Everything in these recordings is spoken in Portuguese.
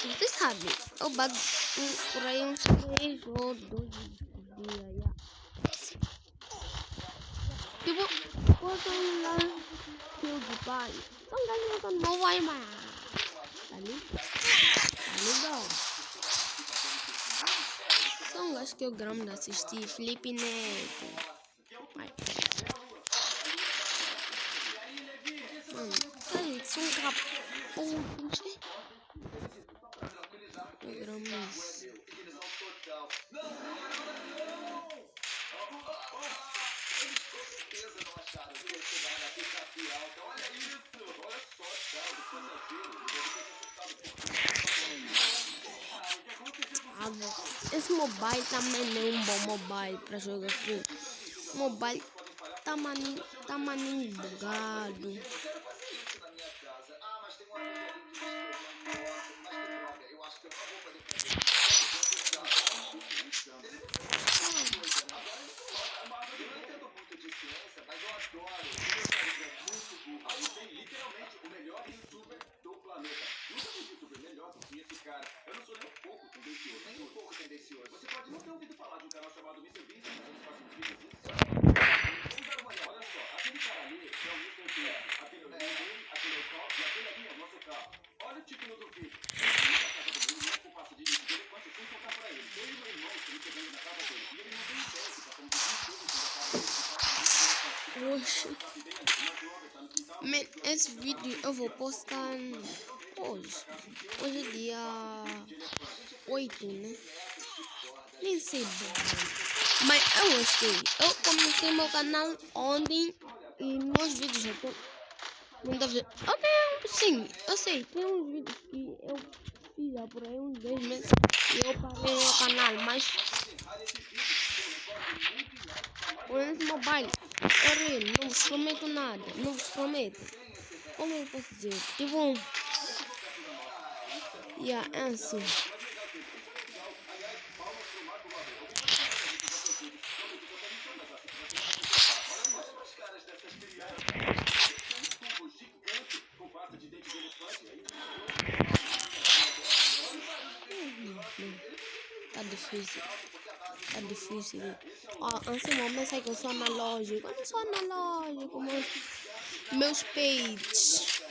Você sabe, eu bato por aí uns 3 ou 2 vídeos por dia, já. Tipo, quando lá que eu de pai, são gajos que não vai mais. Tá ligado? São gajos que eu gramo de assistir, Felipe Neto. Ai. Mano, ai, são capôs. Eu gramo isso. Esse mobile também não é um bom mobile pra jogar free. O mobile tá maninho bugado. Oxe. Esse vídeo eu vou postar hoje. Hoje é dia 8, né? Nem sei bem. Mas eu gostei. Eu comecei meu canal ontem e meus vídeos já estão muitas vezes. Sim, eu sei. Tem uns vídeos que eu fiz há por aí uns 2 meses e eu parei no canal, mas com esse mobile, não vos prometo nada. Não vos prometo. Como eu posso dizer? Tipo, é assim. Tá difícil. Antes momento sei que eu sou analógico. Eu não sou analógico, meus peitos.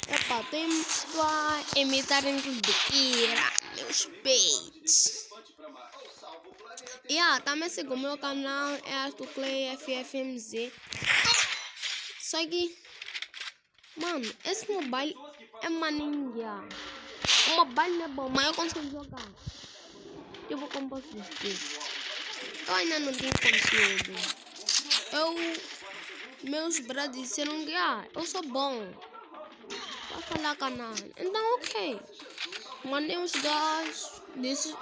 Epa, tem pra imitarem tudo que era meus peitos. Também sigo o meu canal, é Artuclay FFMZ. Só que, mano, esse mobile é maninha. O mobile não é bom, mas eu consigo jogar. Tipo, como posso dizer? Eu ainda não tenho conteúdo. Meus brothers disseram que eu sou bom. Vai falar canal. Então, ok. Mandei uns gajos. Disse,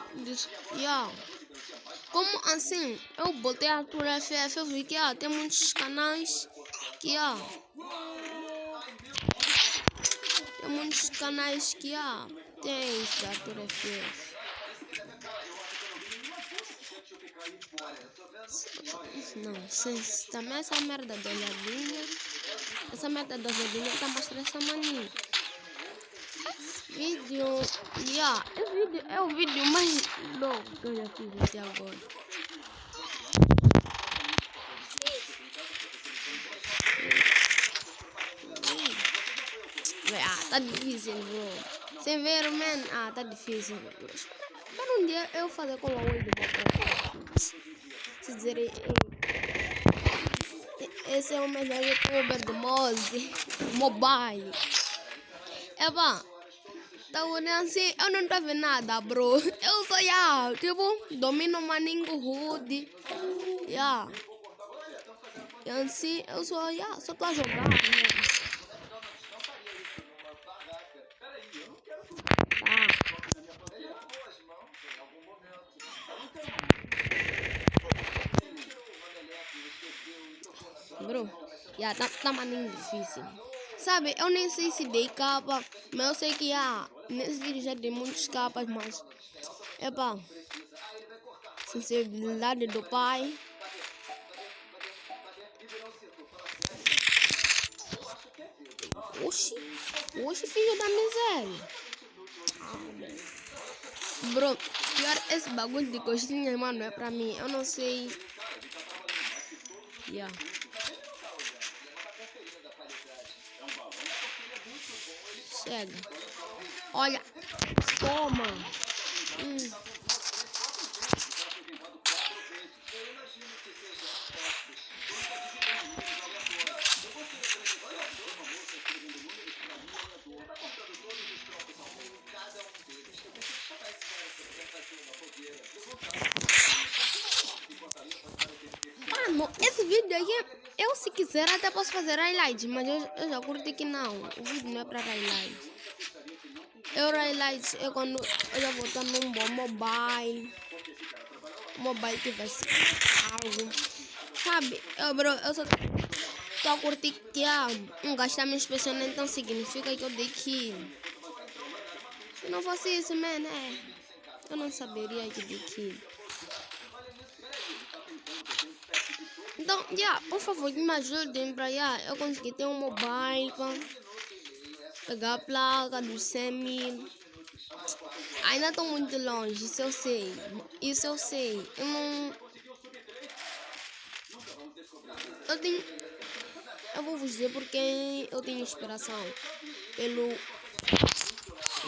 como assim? Eu botei a Arthur FF, eu vi que tem muitos canais que tem muitos canais que tem esse da Arthur FF. Não, também essa merda da olhadinha. Essa merda da olhadinha tá mostrando essa mania. Esse vídeo é o vídeo mais louco que eu já fiz até agora. Tá difícil, bro. Sem ver, man. Tá difícil, bro. Para um dia eu fazer com a Oi do Boca. Se dizer, esse é o melhor youtuber do Mose Mobile. Tá olhando assim, eu não tô vendo nada, bro. Eu sou tipo, domino maningo hood. E assim, eu sou só tô a jogar, né? Bro, tá maninho difícil. Sabe, eu nem sei se dei capa, mas eu sei que nesse vídeo já tem muitas capas, mas sensibilidade do pai. Oxi. Oxe, filho da miséria. Bro, pior esse bagulho de coxinha, mano, é pra mim. Eu não sei. Yeah. Chega. Olha. Toma. Mano, esse vídeo aí, eu se quiser até posso fazer highlight, mas eu já curti que não. O vídeo não é pra highlight. Highlight é quando eu já vou estar num bom mobile. Mobile que vai ser algo. Sabe, bro, eu só tô a curtir que um gajo tá me inspecionando, então significa que eu dei kill. Se não fosse isso, man, eu não saberia que dei kill. Então, por favor, me ajudem pra eu conseguir ter um mobile pra pegar a placa do 100 mil. Ainda tô muito longe, isso eu sei. Isso eu sei. Eu não... Eu vou vos dizer porque eu tenho inspiração pelo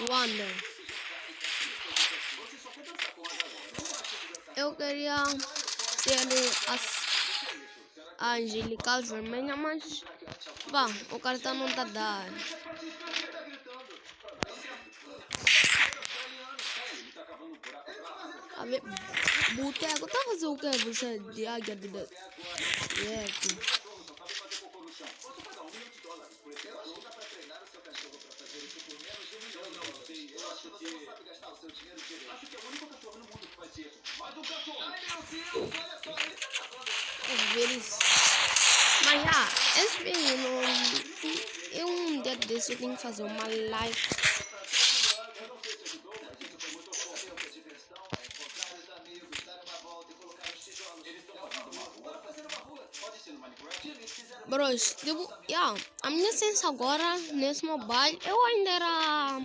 Wonder. Eu queria ter a angelical vermelha, mas o cartão não tá dando. A ver, boteco, tá fazendo o que você de águia de aqui? Ver isso. Mas esse vídeo um dia desse eu tenho que fazer uma live. Bros, a minha sensação agora nesse mobile, eu ainda era...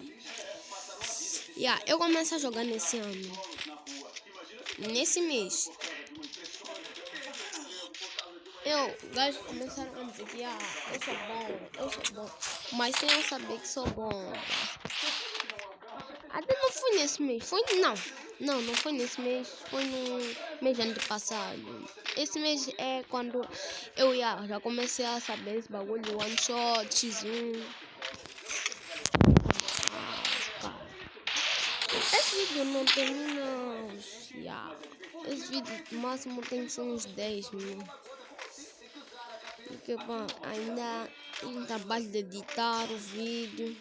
eu comecei a jogar nesse ano. Nesse mês. Gajos começaram a dizer que eu sou bom. Mas sem eu saber que sou bom. Até não foi nesse mês. Não foi nesse mês. Foi no mês antepassado. Esse mês é quando eu já comecei a saber esse bagulho de one shot, X1. Esse vídeo não termina. Esse vídeo no máximo tem que ser uns 10 mil. Porque ainda tem um trabalho de editar o vídeo.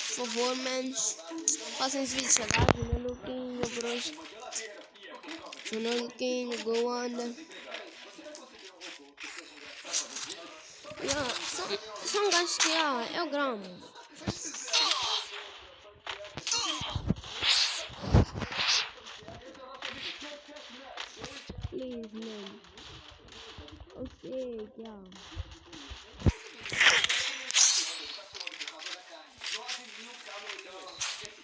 Por favor, manos, façam esse vídeo chegar. Junaluquinho, bros. Junaluquinho, go on. São gajos que eu gramo. Please, man. Eu sei que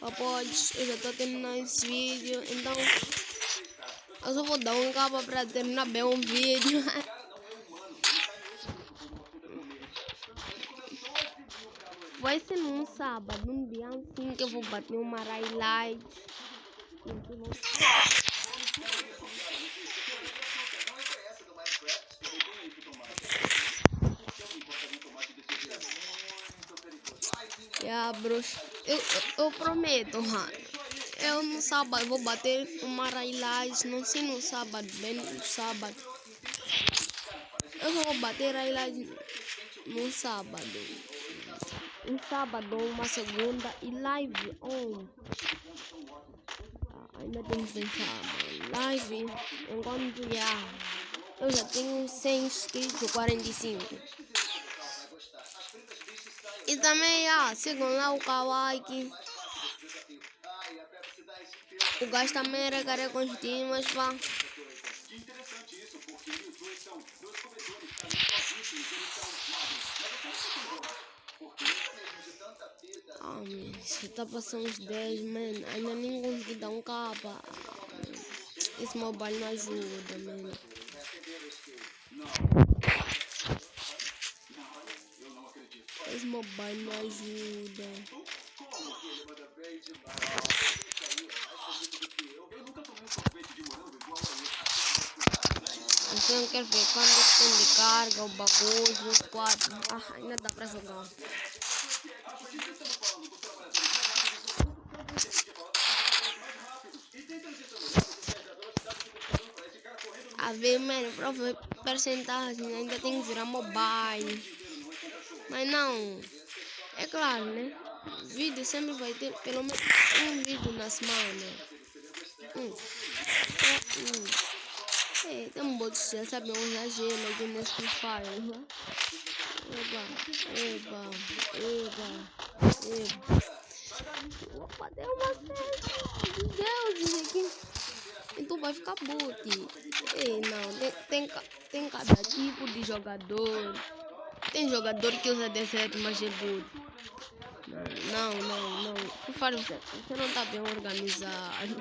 Após, eu já tô terminando esse vídeo, então eu só vou dar um cabo pra terminar bem um vídeo. Vai ser num sábado, um dia assim que eu vou bater uma highlight. Bros, eu prometo, mano. Eu no sábado vou bater uma highlight, não sei no sábado, bem no sábado. Eu vou bater highlight no sábado. Um sábado, uma segunda e live on. Ainda tenho que pensar, live enquanto eu já tenho 100 inscritos, 45. E também, sigam lá o Kawaii. O gajo também era cara contínuas, pá. Ah, man, se tá passando uns 10, mano. Ainda nem consegui dar um capa. Esse mobile não ajuda, mano. Esse mobile não ajuda. Você não quer ver quando tem de carga, o bagulho, o quadro. Ah, ainda dá pra jogar. A ver, mano, pra ver percentagem, ainda tem que virar mobile. Mas não, é claro, né? Vídeo sempre vai ter pelo menos um vídeo na semana. Tem um bot, já sabe, um exagero aqui nesse Free Fire, né? Eba. Vou fazer uma festa de Deus aqui. Então vai ficar boot. Ei, não, tem cada tipo de jogador. Tem jogador que usa D7, mas é boot. Não. Você não tá bem organizado.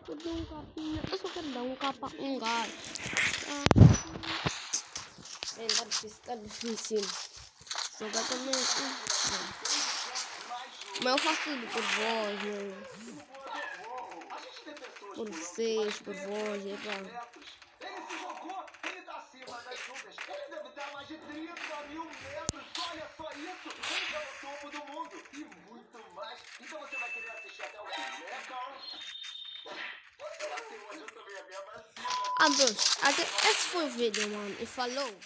Um capinha. Eu só quero dar um capa, um gato. Tá difícil. Jogar também. Mas eu faço tudo por voz, né? Por vocês, por voz, é pá. Ah, bros, até esse foi o vídeo, mano. E falou.